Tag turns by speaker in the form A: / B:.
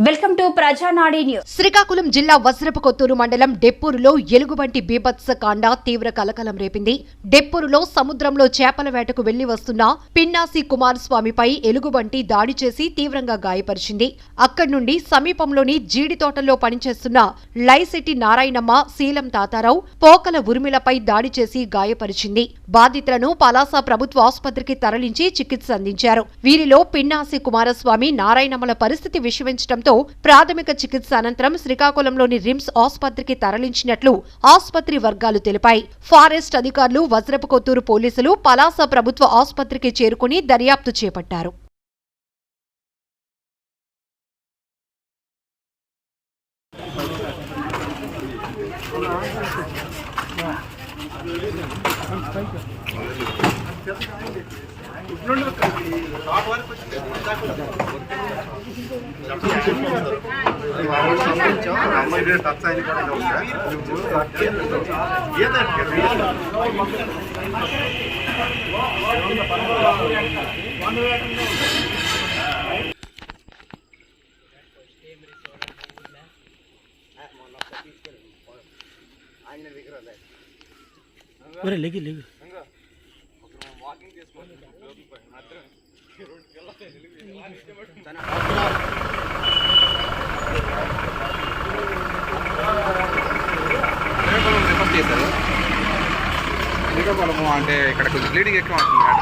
A: Welcome to ప్రజానాడి news.
B: Srikakulam జిల్లా వజ్రపు కొత్తూరు మండలం డెప్పూరులో ఎలుగుబంటి బీభత్స కాండ తీవ్ర కలకలం రేపింది. డెప్పూరులో సముద్రంలో చేపల వేటకు వెళ్లి వస్తున్న పిన్నాసి కుమారస్వామిపై ఎలుగుబంటి దాడి చేసి తీవ్రంగా గాయపరిచింది. అక్కడి నుండి సమీపంలోని జీడి తోటల్లో పనిచేస్తున్న లైశెట్టి నారాయణమ్మ, శీలం తాతారావు, పోకల ఉర్మిలపై దాడి చేసి గాయపరిచింది. బాధితులను పలాస ప్రభుత్వ ఆసుపత్రికి తరలించి చికిత్స అందించారు. వీరిలో పిన్నాసి కుమారస్వామి, నారాయణమ్మల పరిస్థితి విషమించడంతో ప్రాథమిక చికిత్స అనంతరం శ్రీకాకుళంలోని రిమ్స్ ఆసుపత్రికి తరలించినట్లు ఆసుపత్రి వర్గాలు తెలిపాయి. ఫారెస్ట్ అధికారులు, వజ్రపు కొత్తూరు పోలీసులు పలాస ప్రభుత్వ ఆసుపత్రికి చేరుకుని దర్యాప్తు చేపట్టారు.
C: శ్రీకాకుళము అంటే ఇక్కడ కొంచెం బ్లీడింగ్ ఎక్కువ అవుతుంది.